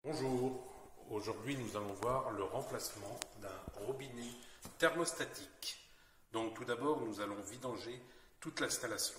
Bonjour, aujourd'hui nous allons voir le remplacement d'un robinet thermostatique. Donc tout d'abord nous allons vidanger toute l'installation.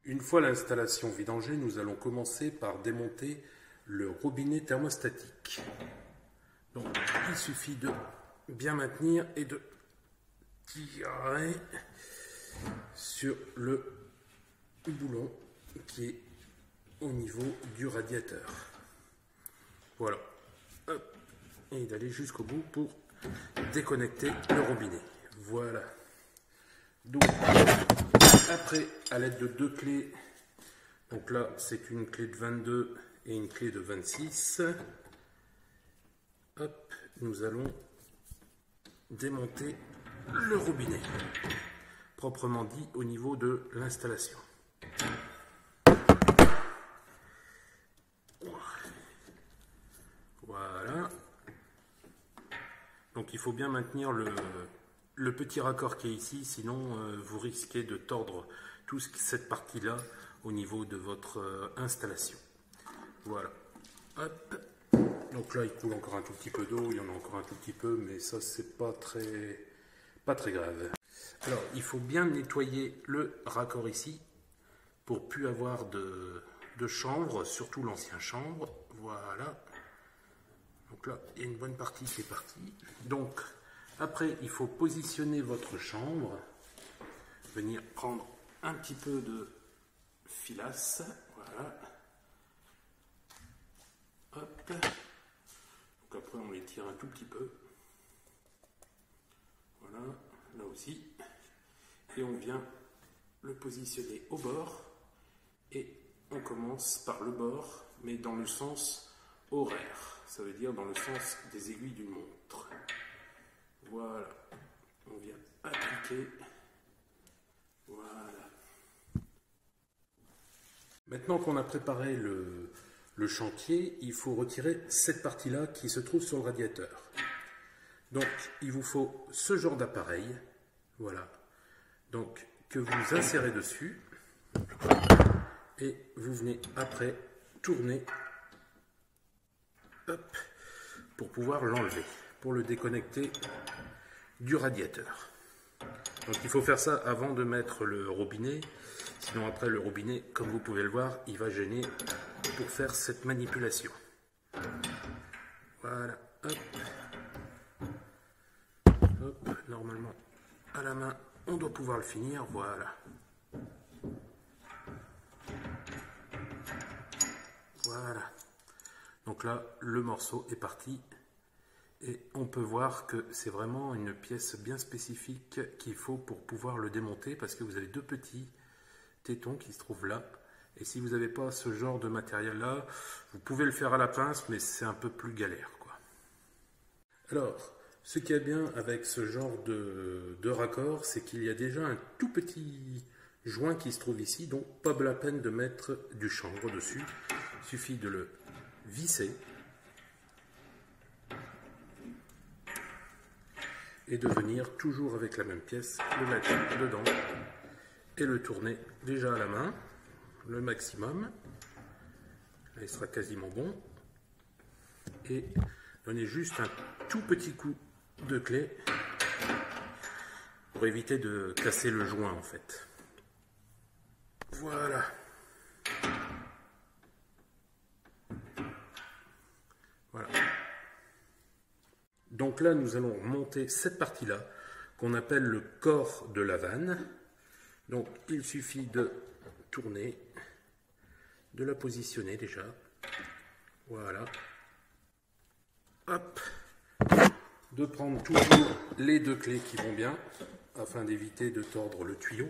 Une fois l'installation vidangée, nous allons commencer par démonter le robinet thermostatique. Donc il suffit de bien maintenir et de tirer sur le boulon qui est au niveau du radiateur. Voilà. Hop. Et d'aller jusqu'au bout pour déconnecter le robinet. Voilà. Donc, après, à l'aide de deux clés, donc là, c'est une clé de 22 et une clé de 26. Hop, nous allons démonter le robinet, proprement dit au niveau de l'installation. Voilà. Donc il faut bien maintenir le petit raccord qui est ici, sinon vous risquez de tordre toute cette partie-là au niveau de votre installation. Voilà. Hop. Donc là il coule encore un tout petit peu d'eau, il y en a encore un tout petit peu, mais ça c'est pas très grave. Alors il faut bien nettoyer le raccord ici pour plus avoir de chanvre, surtout l'ancien chanvre. Voilà. Donc là, il y a une bonne partie qui est partie. Donc, après, il faut positionner votre chanvre. Venir prendre un petit peu de filasse. Voilà. Hop. Donc après, on les tire un tout petit peu. Voilà, là aussi. Et on vient le positionner au bord. Et on commence par le bord, mais dans le sens horaire. Ça veut dire dans le sens des aiguilles d'une montre. Voilà. On vient appliquer. Voilà. Maintenant qu'on a préparé le chantier, il faut retirer cette partie-là qui se trouve sur le radiateur. Donc, il vous faut ce genre d'appareil. Voilà. Donc, que vous insérez dessus. Et vous venez après tourner. Hop, pour pouvoir l'enlever, pour le déconnecter du radiateur. Donc il faut faire ça avant de mettre le robinet, sinon après le robinet, comme vous pouvez le voir, il va gêner pour faire cette manipulation. Voilà, hop. Hop, normalement à la main, on doit pouvoir le finir, voilà. Voilà. Donc là, le morceau est parti et on peut voir que c'est vraiment une pièce bien spécifique qu'il faut pour pouvoir le démonter parce que vous avez deux petits tétons qui se trouvent là. Et si vous n'avez pas ce genre de matériel là, vous pouvez le faire à la pince, mais c'est un peu plus galère, quoi. Alors, ce qui est bien avec ce genre de raccord, c'est qu'il y a déjà un tout petit joint qui se trouve ici, donc pas la peine de mettre du chanvre dessus. Il suffit de le visser et de venir toujours avec la même pièce, le mettre dedans et le tourner déjà à la main, le maximum. Là, il sera quasiment bon. Et donner juste un tout petit coup de clé pour éviter de casser le joint en fait. Voilà. Voilà. Donc là, nous allons monter cette partie-là, qu'on appelle le corps de la vanne. Donc, il suffit de tourner, de la positionner déjà. Voilà. Hop. De prendre toujours les deux clés qui vont bien, afin d'éviter de tordre le tuyau.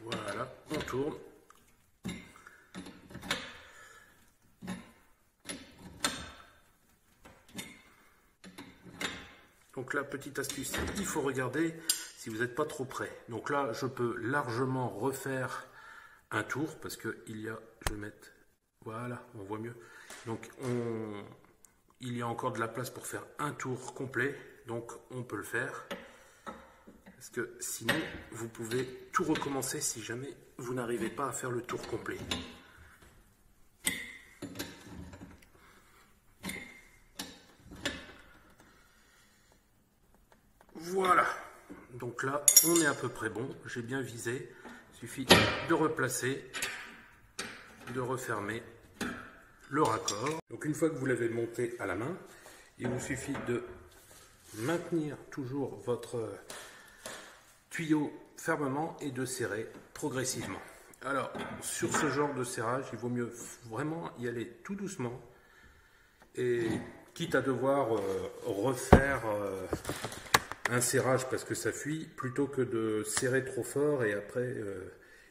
Voilà, on tourne. Donc là, petite astuce, il faut regarder si vous n'êtes pas trop près. Donc là, je peux largement refaire un tour parce que il y a, je vais mettre, voilà, on voit mieux. Donc il y a encore de la place pour faire un tour complet, donc on peut le faire. Parce que sinon, vous pouvez tout recommencer si jamais vous n'arrivez pas à faire le tour complet. Voilà. Donc là, on est à peu près bon. J'ai bien visé. Il suffit de replacer, de refermer le raccord. Donc une fois que vous l'avez monté à la main, il vous suffit de maintenir toujours votre tuyau fermement et de serrer progressivement. Alors, sur ce genre de serrage, il vaut mieux vraiment y aller tout doucement et quitte à devoir refaire un serrage parce que ça fuit, plutôt que de serrer trop fort et après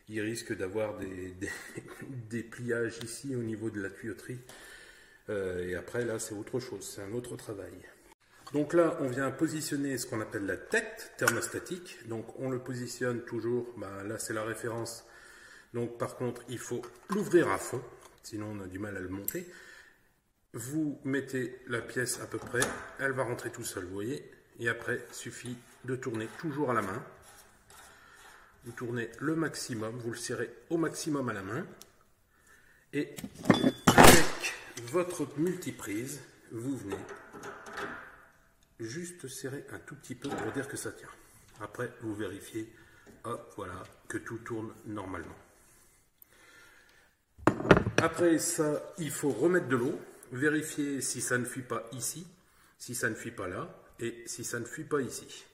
il risque d'avoir des pliages ici au niveau de la tuyauterie et après là c'est autre chose, c'est un autre travail. Donc là on vient positionner ce qu'on appelle la tête thermostatique, donc on le positionne toujours, là c'est la référence, donc par contre il faut l'ouvrir à fond, sinon on a du mal à le monter. Vous mettez la pièce à peu près, elle va rentrer tout seul, vous voyez. Et après, il suffit de tourner toujours à la main. Vous tournez le maximum, vous le serrez au maximum à la main. Et avec votre multiprise, vous venez juste serrer un tout petit peu pour dire que ça tient. Après, vous vérifiez, hop, voilà, que tout tourne normalement. Après ça, il faut remettre de l'eau, vérifier si ça ne fuit pas ici, si ça ne fuit pas là, et si ça ne fuit pas ici.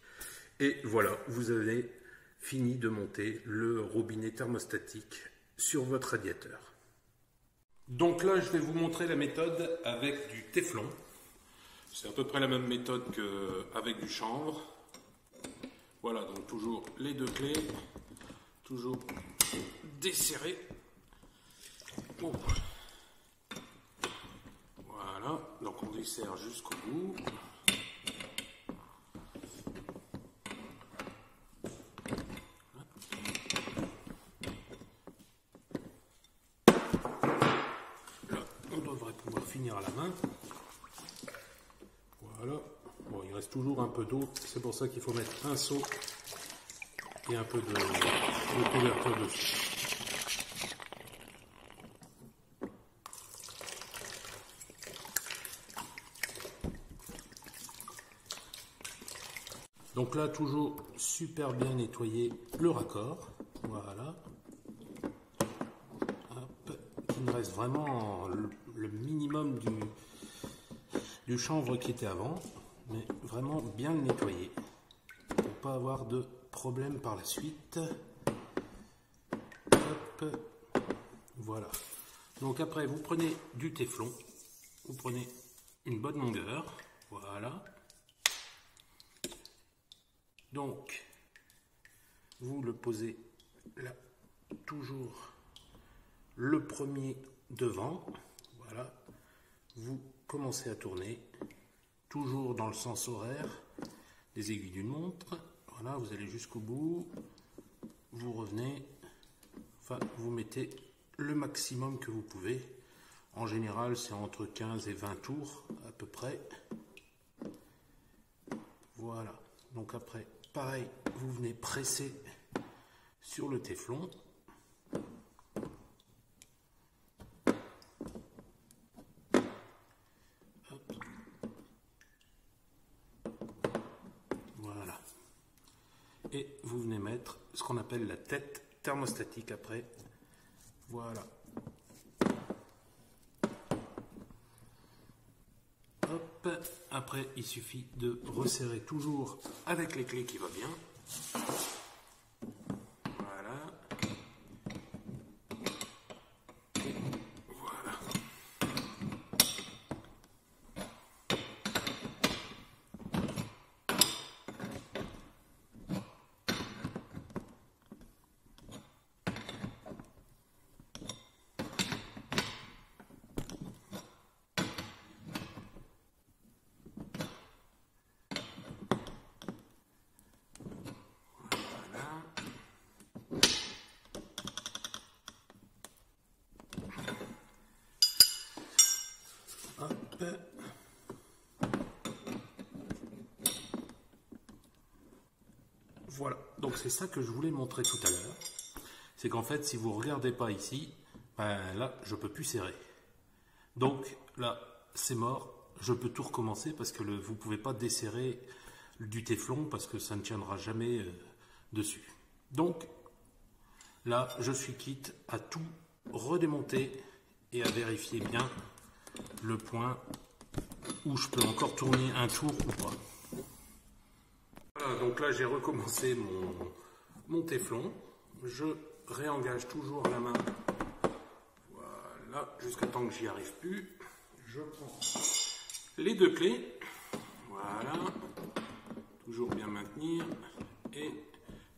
Et voilà, vous avez fini de monter le robinet thermostatique sur votre radiateur. Donc là, je vais vous montrer la méthode avec du téflon. C'est à peu près la même méthode qu'avec du chanvre. Voilà, donc toujours les deux clés, toujours desserré. Oh. Voilà, donc on desserre jusqu'au bout. Finir à la main. Voilà. Bon, il reste toujours un peu d'eau, c'est pour ça qu'il faut mettre un seau et un peu de couverture dessus. Donc là, toujours super bien nettoyer le raccord. Voilà. Hop. Il me reste vraiment le minimum du chanvre qui était avant, mais vraiment bien le nettoyer pour ne pas avoir de problème par la suite. Hop. Voilà. Donc après, vous prenez du téflon, vous prenez une bonne longueur, voilà. Donc, vous le posez là, toujours le premier devant, voilà. Vous commencez à tourner, toujours dans le sens horaire des aiguilles d'une montre. Voilà, vous allez jusqu'au bout, vous revenez, enfin, vous mettez le maximum que vous pouvez. En général, c'est entre 15 et 20 tours, à peu près. Voilà, donc après, pareil, vous venez presser sur le téflon. Voilà. Et vous venez mettre ce qu'on appelle la tête thermostatique après. Voilà. Hop. Après, il suffit de resserrer toujours avec les clés qui va bien. Voilà. Et voilà. Hop. Voilà, donc c'est ça que je voulais montrer tout à l'heure. C'est qu'en fait, si vous ne regardez pas ici, ben là, je ne peux plus serrer. Donc là, c'est mort. Je peux tout recommencer parce que vous ne pouvez pas desserrer du téflon parce que ça ne tiendra jamais dessus. Donc là, je suis quitte à tout redémonter et à vérifier bien le point où je peux encore tourner un tour ou pas. Voilà, donc là, j'ai recommencé mon téflon. Je réengage toujours la main. Voilà, jusqu'à temps que j'y arrive plus. Je prends les deux clés. Voilà. Toujours bien maintenir. Et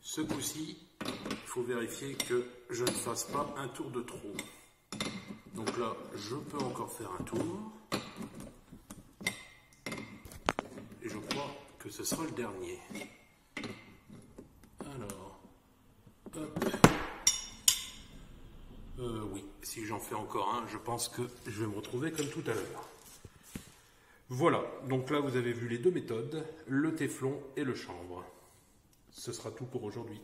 ce coup-ci, il faut vérifier que je ne fasse pas un tour de trop. Donc là, je peux encore faire un tour. Et je crois que ce sera le dernier. Alors, hop. Oui, si j'en fais encore un, je pense que je vais me retrouver comme tout à l'heure. Voilà, donc là vous avez vu les deux méthodes, le téflon et le chanvre. Ce sera tout pour aujourd'hui.